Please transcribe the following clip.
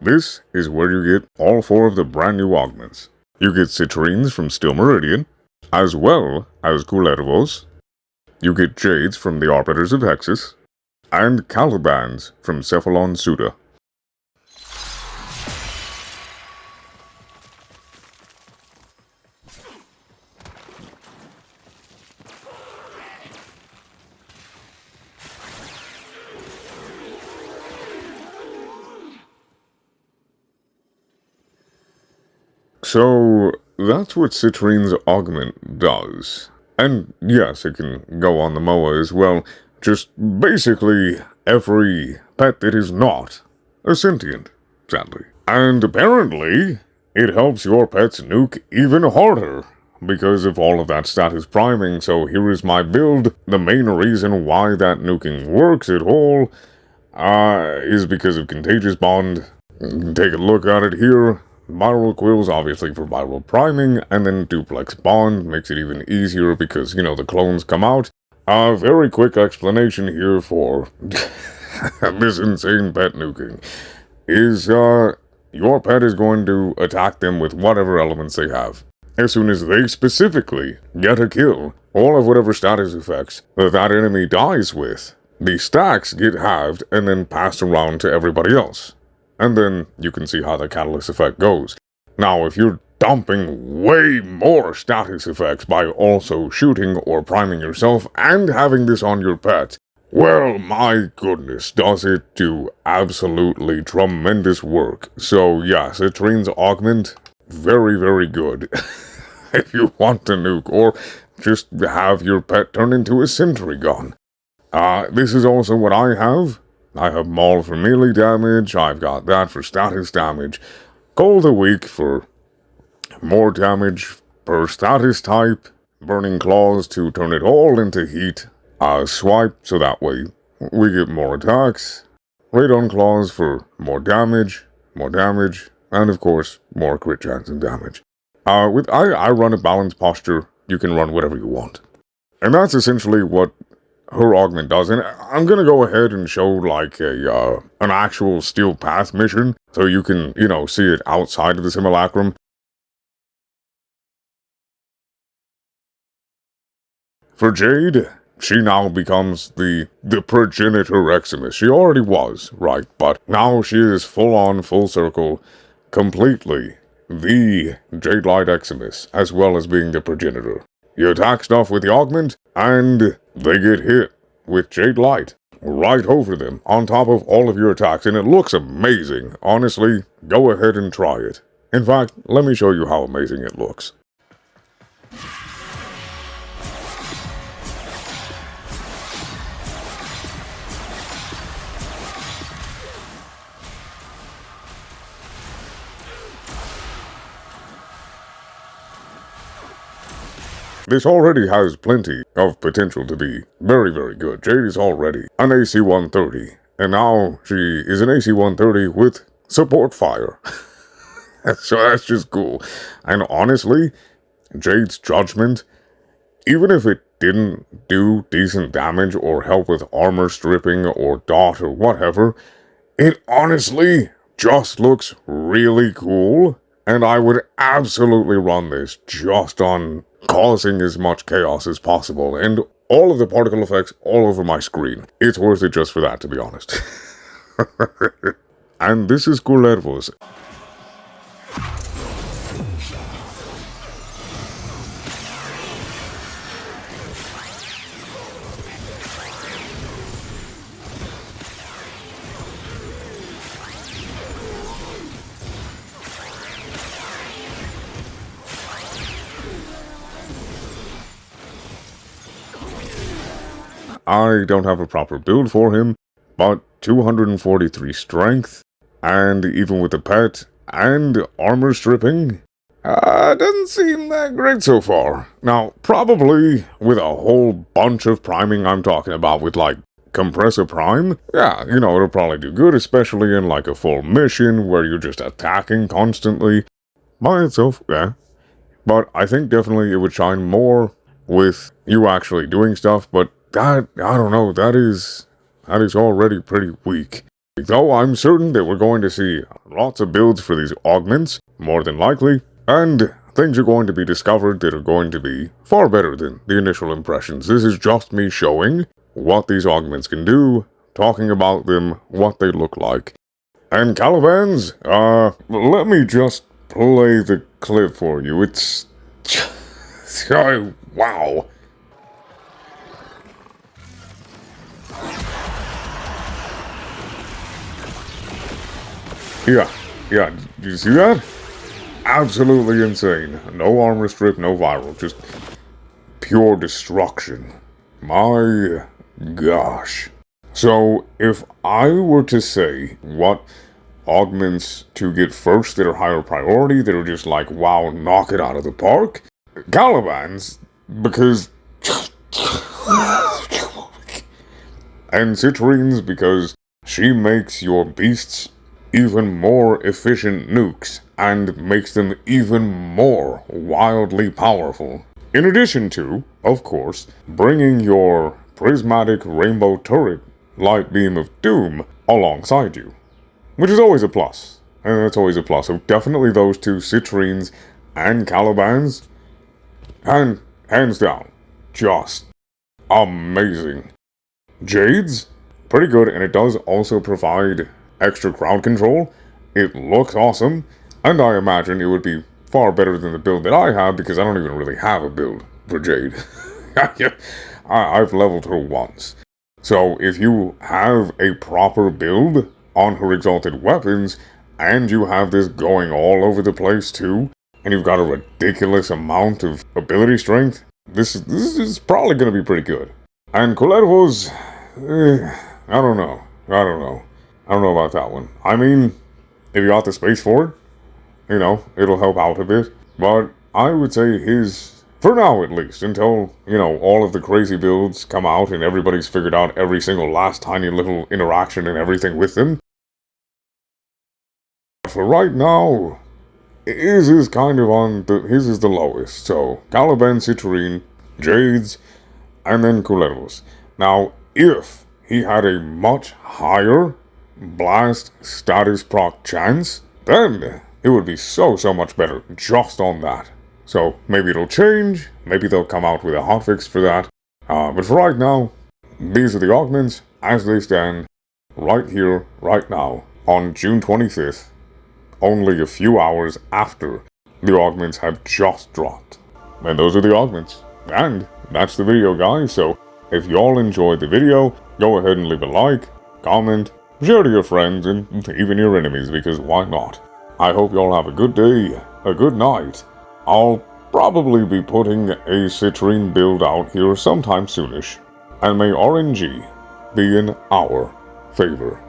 This is where you get all 4 of the brand new augments. You get Citrines from Steel Meridian, as well as Kullervos. You get Jades from the Arbiters of Hexus, and Calibans from Cephalon Suda. So, that's what Citrine's Augment does. And yes, it can go on the MOA as well. Just basically every pet that is not a sentient, sadly. And apparently, it helps your pets nuke even harder because of all of that status priming. So here is my build. The main reason why that nuking works at all is because of Contagious Bond. You can take a look at it here. Viral Quills, obviously for viral priming, and then Duplex Bond makes it even easier because, the clones come out. A very quick explanation here for this insane pet nuking is, your pet is going to attack them with whatever elements they have. As soon as they specifically get a kill, all of whatever status effects that enemy dies with, the stacks get halved and then passed around to everybody else. And then you can see how the catalyst effect goes. Now, if you're dumping way more status effects by also shooting or priming yourself and having this on your pet, well, my goodness, does it do absolutely tremendous work. So, yeah, Citrine's Augment, very, very good. If you want to nuke or just have your pet turn into a sentry gun. This is also what I have. I have Maul for melee damage, I've got that for status damage, Cold a Week for more damage per status type, Burning Claws to turn it all into heat, Swipe so that way we get more attacks, Radon Claws for more damage, and of course more crit chance and damage. I run a balanced posture, you can run whatever you want. And that's essentially what her augment does, and I'm gonna go ahead and show like an actual Steel Path mission, so you can, see it outside of the simulacrum. For Jade, she now becomes the progenitor Eximus. She already was, right, but now she is full on, full circle, completely the Jade Light Eximus, as well as being the progenitor. You attack stuff with the augment, and they get hit with Jade Light right over them, on top of all of your attacks, and it looks amazing. Honestly, go ahead and try it. In fact, let me show you how amazing it looks. This already has plenty of potential to be very, very good. Jade is already an AC 130, and now she is an AC 130 with support fire. So that's just cool. And honestly, Jade's Judgment, even if it didn't do decent damage or help with armor stripping or dot or whatever, it honestly just looks really cool. And I would absolutely run this just on causing as much chaos as possible, and all of the particle effects all over my screen. It's worth it just for that, to be honest. And this is Kullervo's. I don't have a proper build for him, but 243 strength, and even with the pet and armor stripping, doesn't seem that great so far. Now, probably with a whole bunch of priming I'm talking about with like Compressor Prime, yeah, it'll probably do good, especially in like a full mission where you're just attacking constantly. By itself, yeah. But I think definitely it would shine more with you actually doing stuff, but that, I don't know, that is already pretty weak. Though I'm certain that we're going to see lots of builds for these augments, more than likely, and things are going to be discovered that are going to be far better than the initial impressions. This is just me showing what these augments can do, talking about them, what they look like. And Calibans, let me just play the clip for you. It's... wow. Yeah, did you see that? Absolutely insane. No armor strip, no viral, just pure destruction. My gosh. So, if I were to say what augments to get first that are higher priority, that are just like, wow, knock it out of the park, Calibans, because... and Citrine's, because she makes your beasts even more efficient nukes, and makes them even more wildly powerful. In addition to, of course, bringing your prismatic rainbow turret light beam of doom alongside you. Which is always a plus. And that's always a plus. So definitely those two, Citrines and Calibans, and hands down, just amazing. Jade's, pretty good, and it does also provide extra crowd control. It looks awesome, and I imagine it would be far better than the build that I have, because I don't even really have a build for Jade. I've leveled her once. So if you have a proper build on her exalted weapons, and you have this going all over the place too, and you've got a ridiculous amount of ability strength, this is probably going to be pretty good. And Kullervo's, I don't know about that one. I mean, if you got the space for it, you know, it'll help out a bit. But I would say his, for now at least, until, you know, all of the crazy builds come out and everybody's figured out every single last tiny little interaction and everything with them. For right now, his is kind of on the, his is the lowest. So, Caliban, Citrine, Jade's, and then Kullervo's. Now, if he had a much higher blast status proc chance, then it would be so much better just on that. So maybe it'll change, maybe they'll come out with a hotfix for that. But for right now, these are the augments as they stand right here, right now, on June 25th, only a few hours after the augments have just dropped. And those are the augments. And that's the video, guys, so if y'all enjoyed the video, go ahead and leave a like, comment, share to your friends, and even your enemies, because why not? I hope y'all have a good day, a good night. I'll probably be putting a Citrine build out here sometime soonish, and may RNG be in our favor.